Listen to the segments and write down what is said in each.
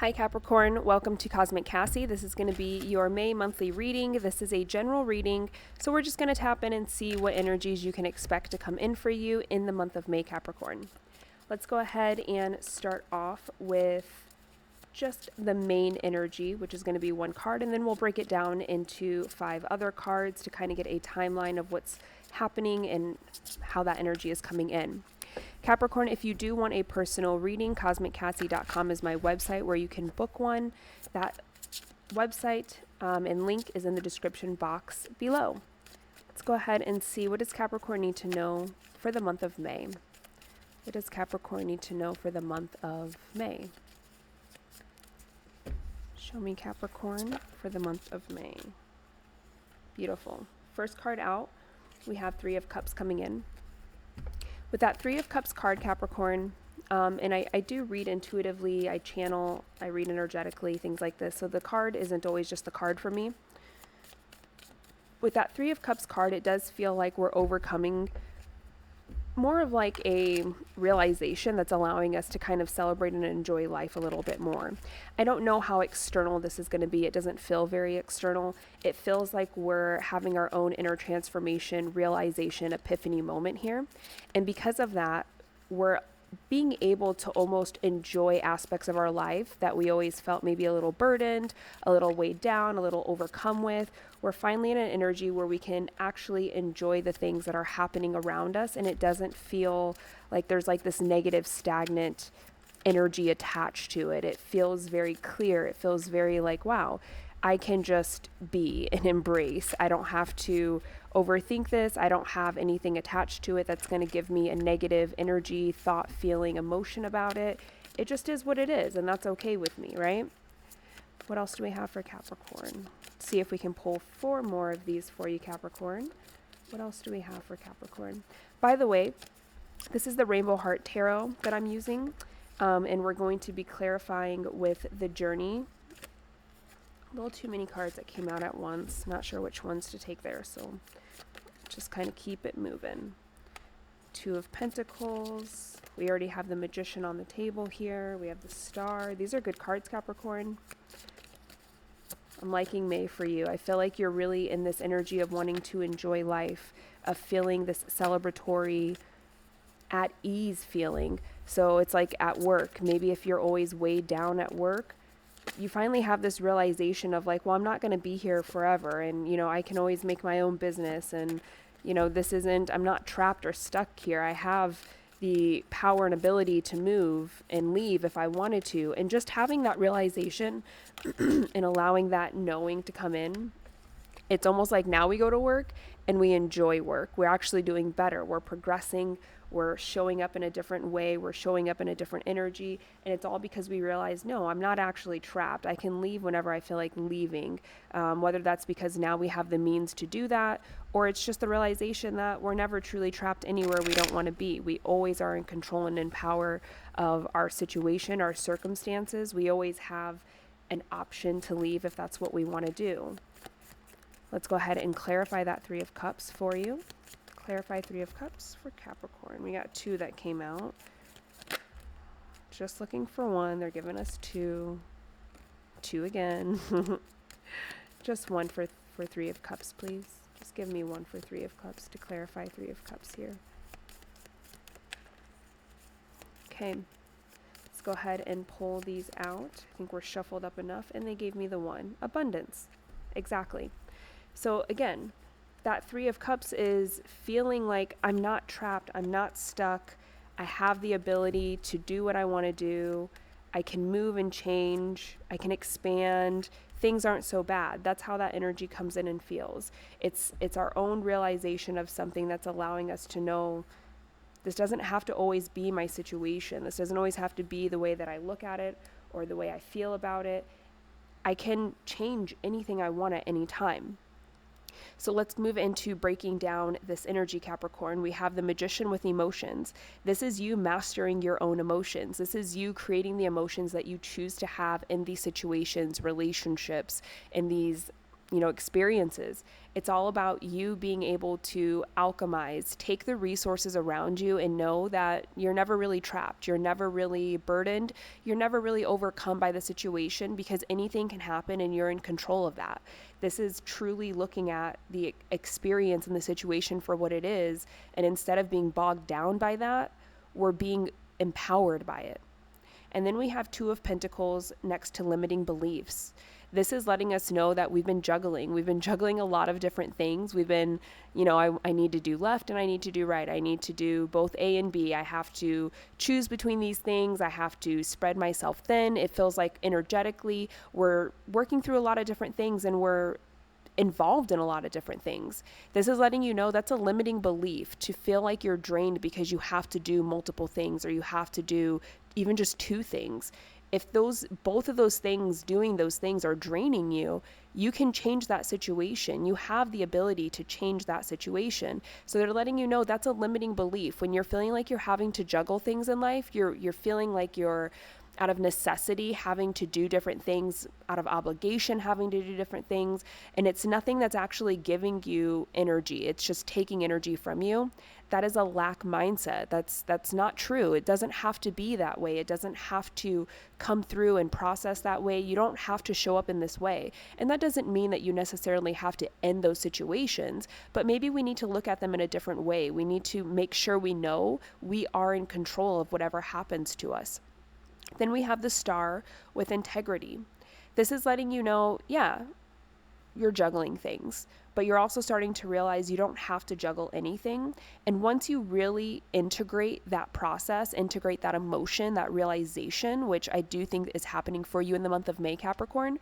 Hi Capricorn, welcome to Cosmic Cassie. This is going to be your May monthly reading. This is a general reading, so we're just going to tap in and see what energies you can expect to come in for you in the month of May, Capricorn. Let's go ahead and start off with just the main energy, which is going to be one card, and then we'll break it down into 5 other cards to kind of get a timeline of what's happening and how that energy is coming in. Capricorn, if you do want a personal reading, CosmicCassie.com is my website where you can book one. That website and link is in the description box below. Let's go ahead and see, what does Capricorn need to know for the month of May? What does Capricorn need to know for the month of May? Show me Capricorn for the month of May. Beautiful. First card out, we have 3 of Cups coming in. With that 3 of Cups card, Capricorn, and I do read intuitively, I channel, I read energetically, things like this. So the card isn't always just the card for me. With that 3 of Cups card, it does feel like we're overcoming more of like a realization that's allowing us to kind of celebrate and enjoy life a little bit more. I don't know how external this is going to be. It doesn't feel very external. It feels like we're having our own inner transformation, realization, epiphany moment here. And because of that, we're being able to almost enjoy aspects of our life that we always felt maybe a little burdened, a little weighed down, a little overcome with. We're finally in an energy where we can actually enjoy the things that are happening around us, and it doesn't feel like there's like this negative, stagnant energy attached to it. It feels very clear. It feels very like, wow, I can just be and embrace. I don't have to overthink this. I don't have anything attached to it that's going to give me a negative energy, thought, feeling, emotion about it. It just is what it is, and that's okay with me, right? What else do we have for Capricorn? Let's see if we can pull 4 more of these for you, Capricorn. What else do we have for Capricorn? By the way, this is the Rainbow Heart Tarot that I'm using, and we're going to be clarifying with the journey. A little too many cards that came out at once. Not sure which ones to take there, so just kind of keep it moving. 2 of Pentacles. We already have the Magician on the table here. We have the Star. These are good cards, Capricorn. I'm liking May for you. I feel like you're really in this energy of wanting to enjoy life, of feeling this celebratory, at ease feeling. So it's like at work. Maybe if you're always weighed down at work, you finally have this realization of like, well, I'm not going to be here forever. And, you know, I can always make my own business. And, you know, I'm not trapped or stuck here. I have the power and ability to move and leave if I wanted to. And just having that realization and allowing that knowing to come in, it's almost like now we go to work and we enjoy work. We're actually doing better. We're progressing. We're showing up in a different way. We're showing up in a different energy. And it's all because we realize, no, I'm not actually trapped. I can leave whenever I feel like leaving. Whether that's because now we have the means to do that, or it's just the realization that we're never truly trapped anywhere we don't want to be. We always are in control and in power of our situation, our circumstances. We always have an option to leave if that's what we want to do. Let's go ahead and clarify that 3 of Cups for you. Clarify 3 of Cups for Capricorn. We got 2 that came out. Just looking for 1. They're giving us 2. 2 again. Just 1 for 3 of Cups, please. Just give me 1 for 3 of Cups to clarify 3 of Cups here. Okay. Let's go ahead and pull these out. I think we're shuffled up enough, and they gave me the 1. Abundance. Exactly. So again, that 3 of Cups is feeling like I'm not trapped, I'm not stuck, I have the ability to do what I want to do, I can move and change, I can expand, things aren't so bad. That's how that energy comes in and feels. It's our own realization of something that's allowing us to know this doesn't have to always be my situation. This doesn't always have to be the way that I look at it or the way I feel about it. I can change anything I want at any time. So let's move into breaking down this energy, Capricorn. We have the Magician with emotions. This is you mastering your own emotions. This is you creating the emotions that you choose to have in these situations, relationships, in these experiences. It's all about you being able to alchemize, take the resources around you, and know that you're never really trapped. You're never really burdened. You're never really overcome by the situation, because anything can happen and you're in control of that. This is truly looking at the experience and the situation for what it is. And instead of being bogged down by that, we're being empowered by it. And then we have Two of Pentacles next to limiting beliefs. This is letting us know that we've been juggling. We've been juggling a lot of different things. We've been, I need to do left and I need to do right. I need to do both A and B. I have to choose between these things. I have to spread myself thin. It feels like energetically we're working through a lot of different things and we're involved in a lot of different things. This is letting you know that's a limiting belief, to feel like you're drained because you have to do multiple things, or you have to do even just two things. If both of those things, doing those things, are draining you, you can change that situation. You have the ability to change that situation. So they're letting you know that's a limiting belief. When you're feeling like you're having to juggle things in life, you're feeling like you're out of necessity having to do different things, out of obligation having to do different things, and it's nothing that's actually giving you energy. It's just taking energy from you. That is a lack mindset. That's not true. It doesn't have to be that way. It doesn't have to come through and process that way. You don't have to show up in this way. And that doesn't mean that you necessarily have to end those situations, but maybe we need to look at them in a different way. We need to make sure we know we are in control of whatever happens to us. Then we have the Star with integrity. This is letting you know, yeah, you're juggling things, but you're also starting to realize you don't have to juggle anything. And once you really integrate that process, integrate that emotion, that realization, which I do think is happening for you in the month of May, Capricorn,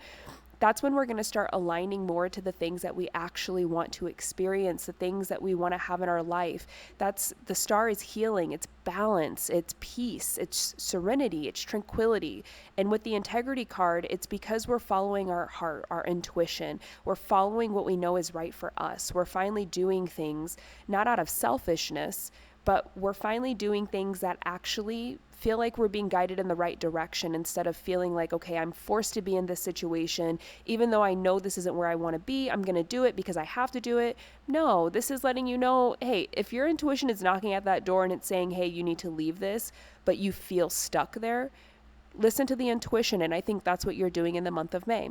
that's when we're going to start aligning more to the things that we actually want to experience, the things that we want to have in our life. That's the Star is healing, it's balance, it's peace, it's serenity, it's tranquility. And with the integrity card, it's because we're following our heart, our intuition. We're following what we know is right for us. We're finally doing things not out of selfishness, but we're finally doing things that actually feel like we're being guided in the right direction, instead of feeling like, okay, I'm forced to be in this situation. Even though I know this isn't where I want to be, I'm going to do it because I have to do it. No, this is letting you know, hey, if your intuition is knocking at that door and it's saying, hey, you need to leave this, but you feel stuck there, listen to the intuition. And I think that's what you're doing in the month of May.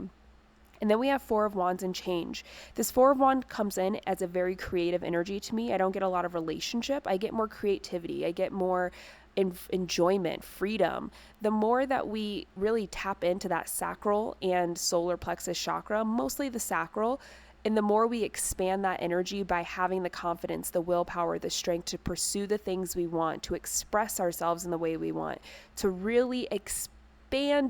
And then we have Four of Wands and change. This Four of Wands comes in as a very creative energy to me. I don't get a lot of relationship. I get more creativity. I get more enjoyment, freedom. The more that we really tap into that sacral and solar plexus chakra, mostly the sacral, and the more we expand that energy by having the confidence, the willpower, the strength to pursue the things we want, to express ourselves in the way we want, to really expand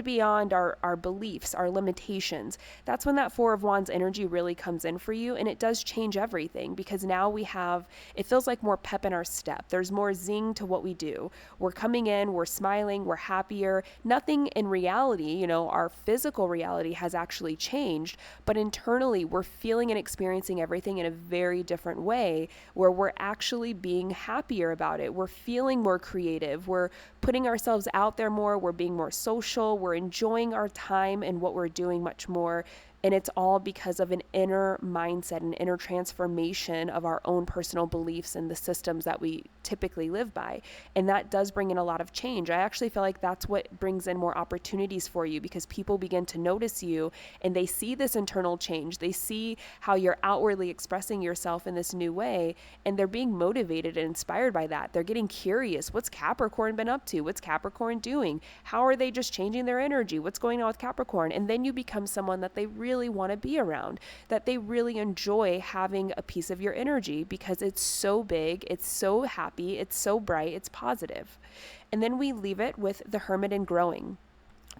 beyond our beliefs, our limitations. That's when that Four of Wands energy really comes in for you, and it does change everything, because now it feels like more pep in our step. There's more zing to what we do. We're coming in, we're smiling, we're happier. Nothing in reality, our physical reality has actually changed, but internally we're feeling and experiencing everything in a very different way, where we're actually being happier about it. We're feeling more creative. We're putting ourselves out there more. We're being more social. We're enjoying our time and what we're doing much more. And it's all because of an inner mindset, an inner transformation of our own personal beliefs and the systems that we typically live by. And that does bring in a lot of change. I actually feel like that's what brings in more opportunities for you, because people begin to notice you and they see this internal change. They see how you're outwardly expressing yourself in this new way, and they're being motivated and inspired by that. They're getting curious. What's Capricorn been up to? What's Capricorn doing? How are they just changing their energy? What's going on with Capricorn? And then you become someone that they really want to be around, that they really enjoy having a piece of your energy, because it's so big, it's so happy, it's so bright, it's positive. And then we leave it with the Hermit and growing.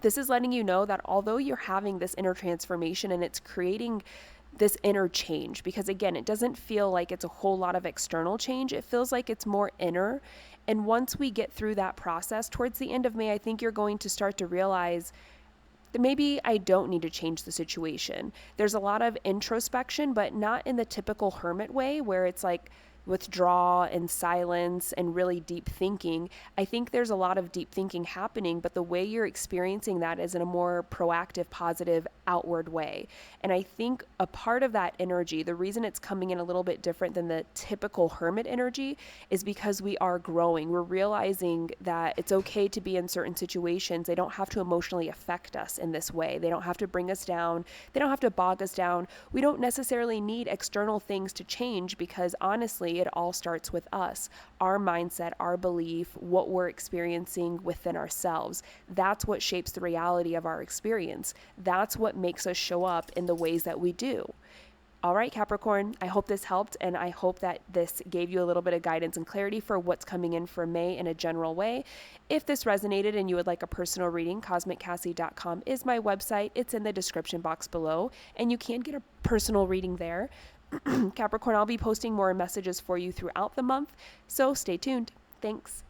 This is letting you know that although you're having this inner transformation and it's creating this inner change, because again, it doesn't feel like it's a whole lot of external change. It feels like it's more inner. And once we get through that process towards the end of May, I think you're going to start to realize that maybe I don't need to change the situation. There's a lot of introspection, but not in the typical hermit way, where it's like withdraw and silence and really deep thinking. I think there's a lot of deep thinking happening, but the way you're experiencing that is in a more proactive, positive, outward way. And I think a part of that energy, the reason it's coming in a little bit different than the typical hermit energy, is because we are growing. We're realizing that it's okay to be in certain situations. They don't have to emotionally affect us in this way. They don't have to bring us down. They don't have to bog us down. We don't necessarily need external things to change, because honestly, it all starts with us, our mindset, our belief, what we're experiencing within ourselves. That's what shapes the reality of our experience. That's what makes us show up in the ways that we do. All right, Capricorn, I hope this helped, and I hope that this gave you a little bit of guidance and clarity for what's coming in for May in a general way. If this resonated and you would like a personal reading, CosmicCassie.com is my website. It's in the description box below, and you can get a personal reading there. Capricorn, I'll be posting more messages for you throughout the month, so stay tuned. Thanks.